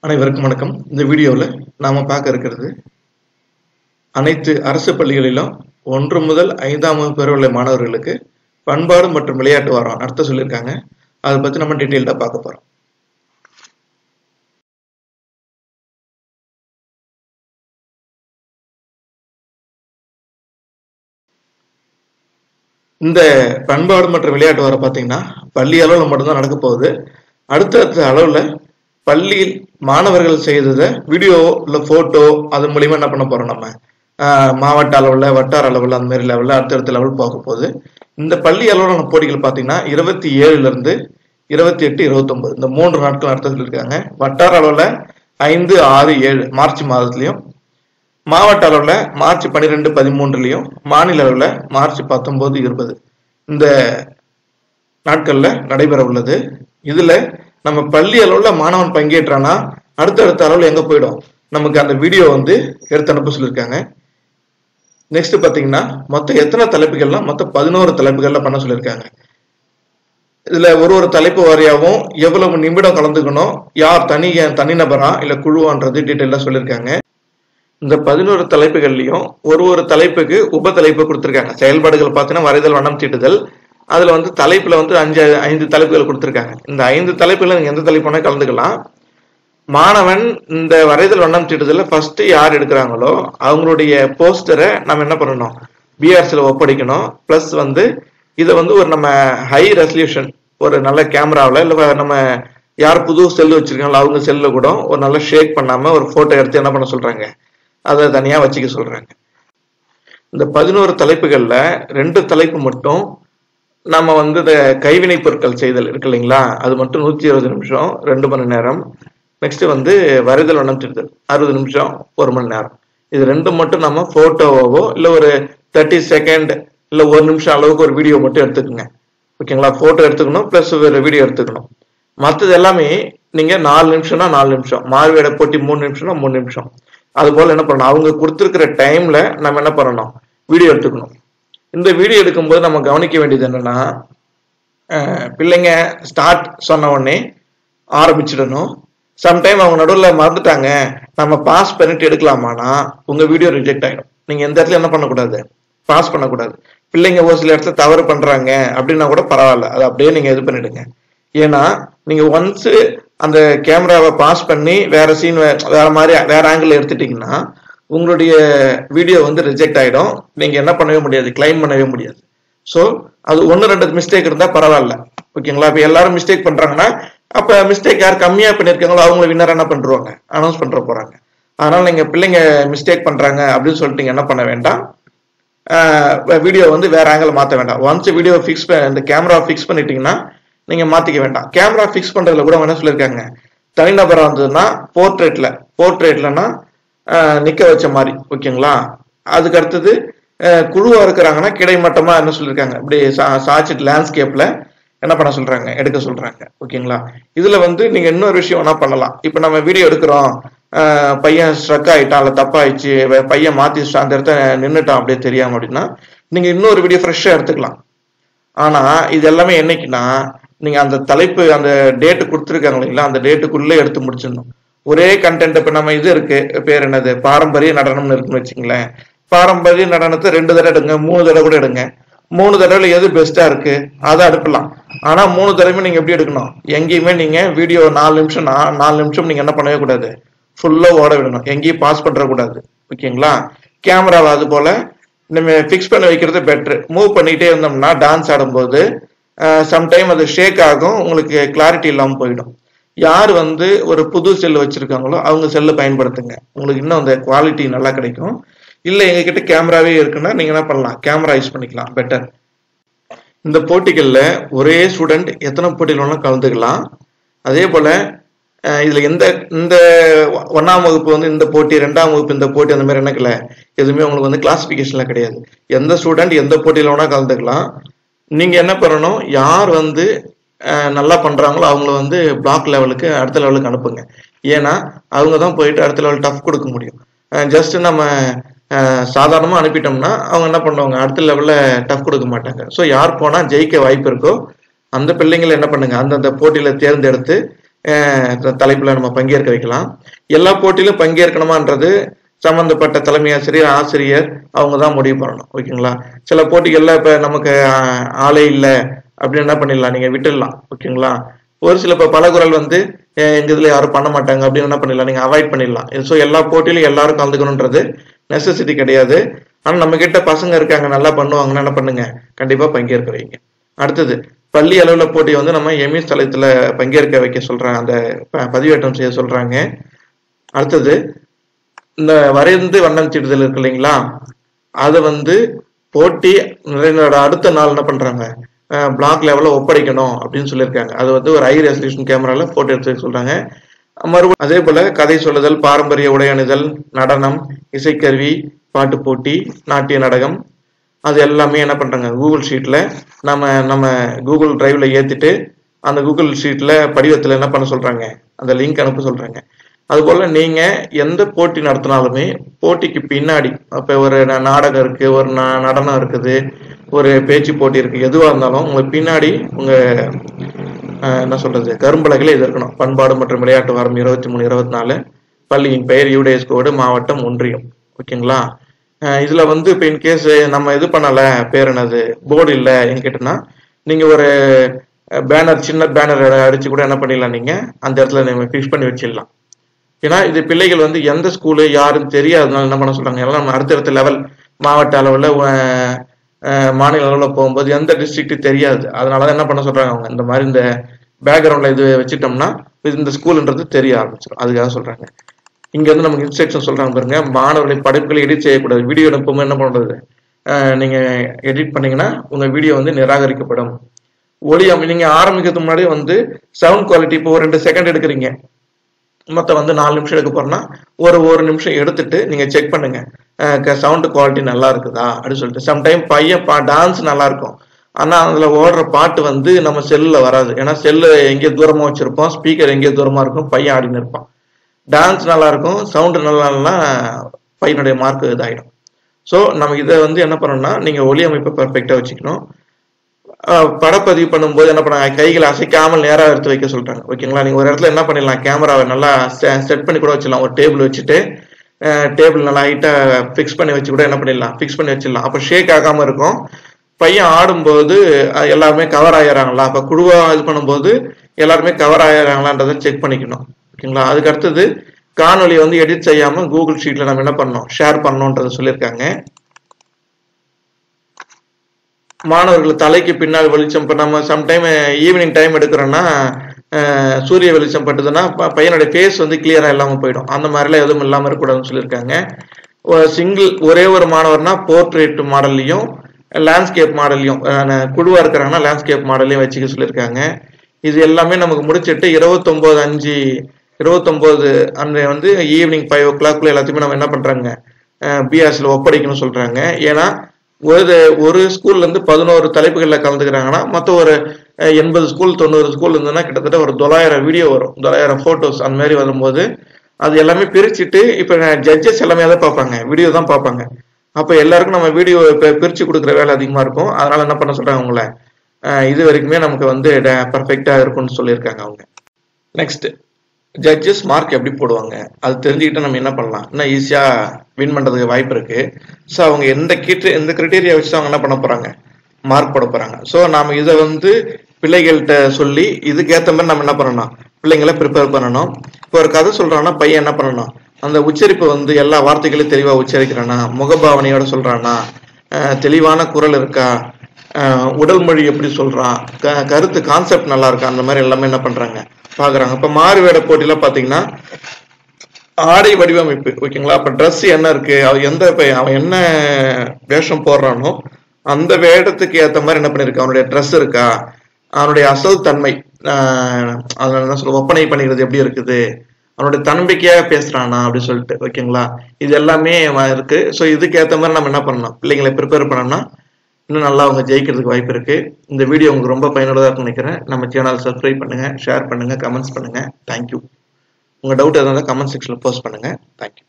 அனைவருக்கும் வணக்கம். இந்த வீடியோவில் நாம் பார்க்க இருக்கிறது அனைத்து அரசு பள்ளிகளிலும் 1 முதல் 5ஆம் வகுப்பு வரை உள்ள மாணவர்களுக்கு பண்பாடு மற்றும் விளையாட்டு வாரம் நடத்த சொல்லியிருக்காங்க. அதை பற்றி நம்ம டீட்டெயில்டாக பார்க்க போகிறோம். இந்த பண்பாடு மற்றும் விளையாட்டு வாரம் பார்த்தீங்கன்னா பள்ளி அளவில் மட்டும்தான் நடக்க போகுது. அடுத்தடுத்த அளவில் பள்ளியில் மாணவர்கள் செய்ததை வீடியோ இல்லை ஃபோட்டோ அதன் மூலியமா என்ன பண்ண போறோம், நம்ம மாவட்ட அளவில் வட்டார அளவில் அந்த மாதிரி லெவலில் அடுத்தடுத்த லெவல் போக போகுது. இந்த பள்ளி அளவிலான போட்டிகள் பார்த்தீங்கன்னா 27 28 29 இந்த 3 நாட்கள் நடத்த சொல்லியிருக்காங்க. வட்டார அளவில் 5, 6, 7 மார்ச் மாதத்துலையும், மாவட்ட அளவில் மார்ச் 12, 13லையும், மாநில அளவில் மார்ச் 19, 20 இந்த நாட்கள்ல நடைபெற உள்ளது. இதுல நம்ம பள்ளி அளவுல மாணவன் பங்கேற்றானா அடுத்தடுத்த அளவுல எங்க போயிடும், நமக்கு அந்த வீடியோ எடுத்து அனுப்ப சொல்லியிருக்காங்க. நெக்ஸ்ட் பாத்தீங்கன்னா மொத்தம் எத்தனை தலைப்புகள்லாம் மொத்தம் 11 தலைப்புகள்ல பண்ண சொல்லியிருக்காங்க. இதுல ஒரு தலைப்பு வாரியாகவும் எவ்வளவு நிமிடம் கலந்துக்கணும், யார் தனிநபரா இல்ல குழுவான்றது டீட்டெயிலா சொல்லியிருக்காங்க. இந்த 11 தலைப்புகள்லயும் ஒரு தலைப்புக்கு உப தலைப்பு கொடுத்திருக்காங்க. செயல்பாடுகள் பார்த்தீங்கன்னா வரைதல், வண்ணம் தீட்டுதல். அதுல தலைப்புல 5 தலைப்புகள் கொடுத்திருக்காங்க. இந்த 5 தலைப்புல நீங்க எந்த தலைப்புனா கலந்துக்கலாம். மாணவன் இந்த வரைதல், வண்ணம் தீட்டுதல்ல ஃபர்ஸ்ட் யார் எடுக்கிறாங்களோ அவங்களுடைய போஸ்டரை நம்ம என்ன பண்ணணும், பிஆர்சில ஒப்படைக்கணும். பிளஸ் இதை ஒரு நம்ம ஹை ரெசல்யூஷன் ஒரு நல்ல கேமராவில் இல்லை நம்ம யார் புது செல்லு வச்சிருக்காங்களோ அவங்க செல்ல கூட ஒரு நல்ல ஷேக் பண்ணாம ஒரு போட்டோ எடுத்து என்ன பண்ண சொல்றாங்க, அதை தனியா வச்சுக்க சொல்றாங்க. இந்த 11 தலைப்புகள்ல 2 தலைப்பு மட்டும் நம்ம இந்த கைவினை பொருட்கள் செய்தல் இருக்கு இல்லைங்களா, அது மட்டும் 120 நிமிஷம் 2 மணி நேரம். நெக்ஸ்ட் வரைதல், வண்ணம் தீட்டுதல் 60 நிமிஷம் 1 மணி நேரம். இது 2 மட்டும் நம்ம போட்டோவோ இல்லை ஒரு 30 செகண்ட் இல்லை 1 நிமிஷம் அளவுக்கு ஒரு வீடியோ மட்டும் எடுத்துக்கோங்க. ஓகேங்களா, போட்டோ எடுத்துக்கணும் பிளஸ் ஒரு வீடியோ எடுத்துக்கணும். மற்றது எல்லாமே நீங்க 4 நிமிஷம்னா 4 நிமிஷம், மாறுவேட போட்டி 3 நிமிஷம்னா 3 நிமிஷம். அது போல என்ன பண்ணணும், அவங்க கொடுத்துருக்கிற டைம்ல நம்ம என்ன பண்ணணும், வீடியோ எடுத்துக்கணும். இந்த வீடியோ எடுக்கும்போது நம்ம கவனிக்க வேண்டியது என்னன்னா, பிள்ளைங்க ஸ்டார்ட் சொன்ன உடனே ஆரம்பிச்சிடணும். சம்டைம் அவங்க நடுவில் மறந்துட்டாங்க, நம்ம பாஸ் பண்ணிட்டு எடுக்கலாமானா உங்க வீடியோ ரிஜெக்ட் ஆகிடும். நீங்க எந்த இடத்துல என்ன பண்ணக்கூடாது, பாஸ் பண்ணக்கூடாது. பிள்ளைங்க ஒரு சில இடத்துல தவறு பண்றாங்க அப்படின்னா கூட பரவாயில்ல, அதை அப்படியே நீங்க இது பண்ணிடுங்க. ஏன்னா நீங்க ஒன்ஸ் அந்த கேமராவை பாஸ் பண்ணி வேற சீன் வேற மாதிரி வேற ஆங்கிள் எடுத்துட்டீங்கன்னா உங்களுடைய வீடியோ ரிஜெக்ட் ஆயிடும். நீங்க என்ன பண்ணவே முடியாது, கிளைம் பண்ணவே முடியாது. ஸோ அது 1-2 மிஸ்டேக் இருந்தா பரவாயில்ல. ஓகேங்களா, இப்ப எல்லாரும் மிஸ்டேக் பண்றாங்கன்னா அப்ப மிஸ்டேக் யார் கம்மியா பண்ணிருக்காங்களோ அவங்கள வின்னர் என்ன பண்றாங்க, அனௌன்ஸ் பண்ற போறாங்க. அதனால நீங்க பிள்ளைங்க மிஸ்டேக் பண்றாங்க அப்படின்னு சொல்லிட்டு என்ன பண்ண வேண்டாம், வீடியோ வேற ஆங்கிள் மாற்ற வேண்டாம். ஒன்ஸ் வீடியோ ஃபிக்ஸ் இந்த கேமரா ஃபிக்ஸ் பண்ணிட்டீங்கன்னா நீங்க மாத்திக்க வேண்டாம். கேமரா ஃபிக்ஸ் பண்றதுல கூட என்ன சொல்லியிருக்காங்க, தனிநபரா வந்ததுன்னா போர்ட்ரேட்லன்னா நிக்க வச்ச மாதிரி. ஓகேங்களா, அதுக்கு அடுத்தது குழுவா இருக்கிறாங்கன்னா கிடைமட்டமா என்ன சொல்லியிருக்காங்க, இப்படி சாச்சிட்டு லேண்ட்ஸ்கேப்ல என்ன பண்ண சொல்றாங்க, எடுக்க சொல்றாங்க. ஓகேங்களா, இதுல நீங்க இன்னொரு விஷயம் என்ன பண்ணலாம். இப்ப நம்ம வீடியோ எடுக்கிறோம், பையன் ஸ்ட்ரக் ஆயிட்டான் இல்ல தப்பாயிடுச்சு, பையன் மாத்தி அந்த இடத்த நின்றுட்டான் அப்படியே தெரியாம அப்படின்னா நீங்க இன்னொரு வீடியோ ஃப்ரெஷ்ஷா எடுத்துக்கலாம். ஆனா இது எல்லாமே என்னைக்குன்னா நீங்க அந்த தலைப்பு அந்த டேட்டு கொடுத்துருக்காங்க இல்லைங்களா, அந்த டேட்டுக்குள்ளே எடுத்து முடிச்சிடணும். ஒரே கண்டென்ட். இப்ப நம்ம இது இருக்கு, பேர் என்னது, பாரம்பரிய நடனம்னு இருக்குன்னு வச்சுங்களேன். பாரம்பரிய நடனத்தை 2 தடவை எடுங்க, 3 தடவை கூட எடுங்க. 3 தடவைல எது பெஸ்டா இருக்கு அதை அடுக்கலாம். ஆனா 3 தடவை நீங்க எப்படி எடுக்கணும், எங்கேயுமே நீங்க வீடியோ 4 நிமிஷம் நீங்க என்ன பண்ணவே கூடாது, ஃபுல்லா ஓட விடணும், எங்கேயும் பாஸ் பண்ற கூடாது. ஓகேங்களா, கேமராவை அது போல நம்ம பிக்ஸ் பண்ணி வைக்கிறது பெட்ரு. மூவ் பண்ணிட்டே இருந்தோம்னா டான்ஸ் ஆடும்போது சம்டைம் அது ஷேக் ஆகும், உங்களுக்கு கிளாரிட்டி இல்லாமல் போயிடும். யார் ஒரு புது செல்லு வச்சிருக்காங்களோ அவங்க செல்லை பயன்படுத்துங்க, உங்களுக்கு இன்னும் அந்த குவாலிட்டி நல்லா கிடைக்கும். இல்லை எங்ககிட்ட கேமராவே இருக்குன்னா நீங்க என்ன பண்ணலாம், கேமரா யூஸ் பண்ணிக்கலாம், பெட்டர். இந்த போட்டிகள்ல ஒரே ஸ்டூடெண்ட் எத்தனை போட்டிகள் வேணாலும் கலந்துக்கலாம். அதே போல இதுல இந்த 1ஆம் வகுப்பு இந்த போட்டி, 2ஆம் வகுப்பு இந்த போட்டி அந்த மாதிரி என்னக்கல எதுவுமே உங்களுக்கு கிளாசிபிகேஷன்ல கிடையாது. எந்த ஸ்டூடெண்ட் எந்த போட்டியில வேணா கலந்துக்கலாம். நீங்க என்ன பண்ணணும், யார் நல்லா பண்றாங்களோ அவங்கள பிளாக் லெவலுக்கு அடுத்த லெவலுக்கு அனுப்புங்க. ஏன்னா அவங்க தான் போயிட்டு அடுத்த லெவல் டஃப் கொடுக்க முடியும். ஜஸ்ட் நம்ம சாதாரணமா அனுப்பிட்டோம்னா அவங்க என்ன பண்ணுவாங்க, அடுத்த லெவல்ல டஃப் கொடுக்க மாட்டாங்க. ஸோ யார் போனா ஜெயிக்க வாய்ப்பு இருக்கோ அந்த பிள்ளைங்களை என்ன பண்ணுங்க, அந்தந்த போட்டியில தேர்ந்தெடுத்து தலைப்புல நம்ம பங்கேற்க வைக்கலாம். எல்லா போட்டியிலும் பங்கேற்கணுமான்றது சம்பந்தப்பட்ட தலைமை ஆசிரியர், ஆசிரியர் அவங்க தான் முடிவு பண்ணணும். ஓகேங்களா? சில போட்டிகள்ல இப்ப நமக்கு ஆளே இல்லை அப்படின்னு என்ன பண்ணிடலாம், நீங்க விட்டுடலாம். ஓகேங்களா? ஒரு சில பல குரல் வந்து எங்க இதுல யாரும் பண்ண மாட்டாங்க அப்படின்னு என்ன பண்ணிடலாம், நீங்க அவாய்ட் பண்ணிடலாம். ஸோ எல்லா போட்டியிலும் எல்லாரும் கலந்துக்கணுன்றது நெசசிட்டி கிடையாது. ஆனா நம்ம கிட்ட பசங்க இருக்காங்க, நல்லா பண்ணுவாங்கன்னா என்ன பண்ணுங்க, கண்டிப்பா பங்கேற்க வைங்க. அடுத்தது, பள்ளி அளவுல போட்டி வந்து நம்ம எம்இஎஸ் தளத்துல பங்கேற்க வைக்க சொல்றாங்க, அந்த பதிவேற்றம் செய்ய சொல்றாங்க. அடுத்தது, இந்த வரைந்து வண்ணம் தீட்டுதல் இருக்கு இல்லைங்களா, அதை வந்து போட்டி அடுத்த நாள் என்ன பண்றாங்க, பிளாக் லெவல்ல ஒப்படைக்கணும் அப்படின்னு சொல்லியிருக்காங்க. அது வந்து ஒரு ஹை ரெசல்யூஷன் கேமரால போட்டோ எடுத்து சொல்றாங்க. மறுபடியும் அதே போல கதை சொல்லுதல், பாரம்பரிய உடை அணிதல், நடனம், இசைக்கருவி, பாட்டு போட்டி, நாட்டிய நாடகம், அது எல்லாமே என்ன பண்றாங்க, கூகுள் ஷீட்ல நம்ம கூகுள் டிரைவ்ல ஏத்திட்டு அந்த கூகுள் ஷீட்ல படிவத்துல என்ன பண்ண சொல்றாங்க, அந்த லிங்க் அனுப்ப சொல்றாங்க. அதுபோல நீங்க எந்த போட்டி நடத்தினாலுமே போட்டிக்கு பின்னாடி, அப்ப ஒரு நாடகம் இருக்கு, ஒரு நடனம் இருக்குது, ஒரு பேச்சு போட்டி இருக்கு, எதுவா இருந்தாலும் உங்களுக்கு பின்னாடி உங்க என்ன சொல்றது, கரும்பலகையில இது இருக்கணும். பண்பாடு மற்றும் விளையாட்டு வாரம் 23-24, பள்ளியின் பெயர், யூடேஸ் கோடு, மாவட்டம், ஒன்றியம். ஓகேங்களா? இதுல வந்து இப்ப இன்கேஸ் நம்ம இது பண்ணல, பேர் என்னது, போர்டு இல்லை கேட்டோம்னா நீங்க ஒரு பேனர், சின்ன பேனர் அடிச்சு கூட என்ன பண்ணிடலாம், நீங்க அந்த இடத்துல நீங்க ஃபிக்ஸ் பண்ணி வச்சிடலாம். ஏன்னா இது பிள்ளைகள் வந்து எந்த ஸ்கூலு யாருன்னு தெரியாதனால என்ன பண்ண சொல்றாங்க, எல்லாம் நம்ம அடுத்தடுத்த லெவல், மாவட்ட அளவுல, மாநில அளவில் போகும்போது எந்த டிஸ்ட்ரிக்ட் தெரியாது. அதனாலதான் என்ன பண்ண சொல்றாங்க அவங்க, இந்த மாதிரி இந்த பேக்ரவுண்ட்ல இது வச்சுட்டோம்னா இந்த ஸ்கூல்ன்றது தெரிய ஆரம்பிச்சிடும். அதுக்காக சொல்றாங்க. இங்க வந்து நமக்கு இன்ஸ்ட்ரக்ஷன் சொல்றாங்க பாருங்க, மாணவர்களின் படைப்புகளை எடிட் செய்யக்கூடாது. வீடியோ அனுப்பும்போது என்ன பண்றது, நீங்க எடிட் பண்ணீங்கன்னா உங்க வீடியோ வந்து நிராகரிக்கப்படும். ஒளி நீங்க ஆரம்பிக்கிறதுக்கு முன்னாடி வந்து சவுண்ட் குவாலிட்டி, இப்போ ஒரு 2 செகண்ட் எடுக்கிறீங்க, மொத்தம் வந்து 4 நிமிஷம் எடுக்க போறோம்னா ஒரு நிமிஷம் எடுத்துட்டு நீங்க செக் பண்ணுங்க, சவுண்ட் குவாலிட்டி நல்லா இருக்குதா அப்படின்னு சொல்லிட்டு. சம்டைம் பையன் டான்ஸ் நல்லா இருக்கும், ஆனா அதுல ஓடுற பாட்டு வந்து நம்ம செல்லுல வராது. ஏன்னா செல்லு எங்கேயோ தூரமா வச்சிருப்போம், ஸ்பீக்கர் எங்கேயோ தூரமா இருக்கும், பையன் ஆடின்னு இருப்பான். டான்ஸ் நல்லா இருக்கும், சவுண்டு நல்லா இல்லைன்னா பையனுடைய மார்க் இதாயிடும். ஸோ நம்ம இதை வந்து என்ன பண்ணணும்னா, நீங்க ஒலி அமைப்பை பர்ஃபெக்டா வச்சுக்கணும். படப்பதிவு பண்ணும்போது என்ன பண்ணாங்க, கைகளை அசைக்காமல் நேராக எடுத்து வைக்க சொல்றாங்க. ஓகேங்களா? நீங்க ஒரு இடத்துல என்ன பண்ணிடலாம், கேமராவை நல்லா செட் பண்ணி கூட வச்சிடலாம். ஒரு டேபிள் வச்சுட்டு டேபிள் நல்லா ஹைட்டா ஃபிக்ஸ் பண்ணி வச்சு கூட என்ன பண்ணிடலாம், ஃபிக்ஸ் பண்ணி வச்சிடலாம். அப்போ ஷேக் ஆகாம இருக்கும். பையன் ஆடும்போது எல்லாருமே கவர் ஆயிடுறாங்களா, அப்ப குழுவா இது பண்ணும்போது எல்லாருமே கவர் ஆயிடுறாங்களான்றதை செக் பண்ணிக்கணும். ஓகேங்களா? அதுக்கு அடுத்தது, காணொலி வந்து எடிட் செய்யாம கூகுள் ஷீட்ல நம்ம என்ன பண்ணணும், ஷேர் பண்ணணும்ன்றதை சொல்லியிருக்காங்க. மாணவர்கள் தலைக்கு பின்னால் வெளிச்சம், இப்போ நம்ம சம்டைம் ஈவினிங் டைம் எடுக்கிறோம்னா சூரிய வெளிச்சம் பட்டுதுன்னா பையனுடைய ஃபேஸ் வந்து கிளியரா இல்லாம போயிடும். அந்த மாதிரிலாம் எதுவும் இல்லாம இருக்கக்கூடாதுன்னு சொல்லியிருக்காங்க. ஒரே ஒரு மாணவர்னா போர்ட்ரேட் மாடல்லையும் லேண்ட்ஸ்கேப் மாடல்லையும், குழுவா இருக்கிறாங்கன்னா லேண்ட்ஸ்கேப் மாடல்லையும் வச்சுக்க சொல்லியிருக்காங்க. இது எல்லாமே நமக்கு முடிச்சுட்டு 29 அன்றைய வந்து ஈவினிங் 5 o'clock எல்லாத்தையுமே நம்ம என்ன பண்றாங்க, பிஆர்சில ஒப்படைக்கணும்னு சொல்றாங்க. ஏன்னா ஒரு ஸ்கூல்ல இருந்து 11 தலைப்புகள்ல கலந்துக்கிறாங்கன்னா மொத்தம் ஒரு 80 ஸ்கூல் 90 ஸ்கூல் இருந்ததுன்னா கிட்டத்தட்ட ஒரு 900 வீடியோ வரும், 900 போட்டோஸ் அந்த மாதிரி வரும்போது அது எல்லாமே பிரிச்சுட்டு, இப்ப ஜட்ஜஸ் எல்லாமே அதை பார்ப்பாங்க, வீடியோ தான் பார்ப்பாங்க. அப்ப எல்லாருக்கும் நம்ம வீடியோ பிரிச்சு கொடுக்குற வேலை அதிகமா இருக்கும். அதனால என்ன பண்ண சொல்றாங்க, உங்களை இது வரைக்குமே நமக்கு வந்து பர்ஃபெக்டா இருக்கும்னு சொல்லியிருக்காங்க அவங்க. நெக்ஸ்ட், ஜட்ஜஸ் மார்க் எப்படி போடுவாங்க அது தெரிஞ்சுக்கிட்டு நம்ம என்ன பண்ணலாம், இன்னும் ஈஸியா வின் பண்றதுக்கு வாய்ப்பு இருக்கு. ஸோ அவங்க எந்த கிரிட்டீரியா வச்சு அவங்க என்ன பண்ண போறாங்க, மார்க் போட போறாங்க. ஸோ நாம இதை வந்து பிள்ளைகள்கிட்ட சொல்லி இதுக்கேற்ற மாதிரி நம்ம என்ன பண்ணணும், பிள்ளைங்களை ப்ரிப்பேர் பண்ணணும். இப்போ ஒரு கதை சொல்றான்னா பையன் என்ன பண்ணணும், அந்த உச்சரிப்பு வந்து எல்லா வார்த்தைகளையும் தெளிவா உச்சரிக்கிறானா, முகபாவனையோட சொல்றானா, தெளிவான குரல் இருக்கா, உடல் மொழி எப்படி சொல்றான், கருத்து கான்செப்ட் நல்லா இருக்கா, அந்த மாதிரி எல்லாமே என்ன பண்றாங்க பாக்குறாங்க. இப்ப மாறுவேட போட்டியில பாத்தீங்கன்னா ஆடை வடிவமைப்பு, ஓகேங்களா, அப்ப ட்ரெஸ் என்ன இருக்கு, அவன் என்ன வேஷம் போடுறானோ அந்த வேடத்துக்கு ஏற்ற மாதிரி என்ன பண்ணிருக்கு, அவனுடைய ட்ரெஸ் இருக்கா, அவனுடைய அசல் தன்மை, அதனால என்ன சொல்ல, ஒப்பனை பண்ணிக்கிறது எப்படி இருக்குது, அவனுடைய தன்னம்பிக்கையா பேசுறானா அப்படின்னு சொல்லிட்டு. ஓகேங்களா? இது எல்லாமே இருக்கு. ஸோ இதுக்கு ஏற்ற மாதிரி நம்ம என்ன பண்ணணும், பிள்ளைங்களை ப்ரிப்பேர் பண்ணோம்னா இன்னும் நல்லா அவங்க ஜெயிக்கிறதுக்கு வாய்ப்பு இருக்கு. இந்த வீடியோ உங்களுக்கு ரொம்ப பயனுள்ளதாக இருக்கும்னு நினைக்கிறேன். நம்ம சேனல் சப்ஸ்கிரைப் பண்ணுங்க, ஷேர் பண்ணுங்க, கமெண்ட்ஸ் பண்ணுங்க. தேங்க்யூ. உங்க டவுட் எதாவது கமெண்ட் செக்ஷன்ல போஸ்ட் பண்ணுங்க. தேங்க்யூ.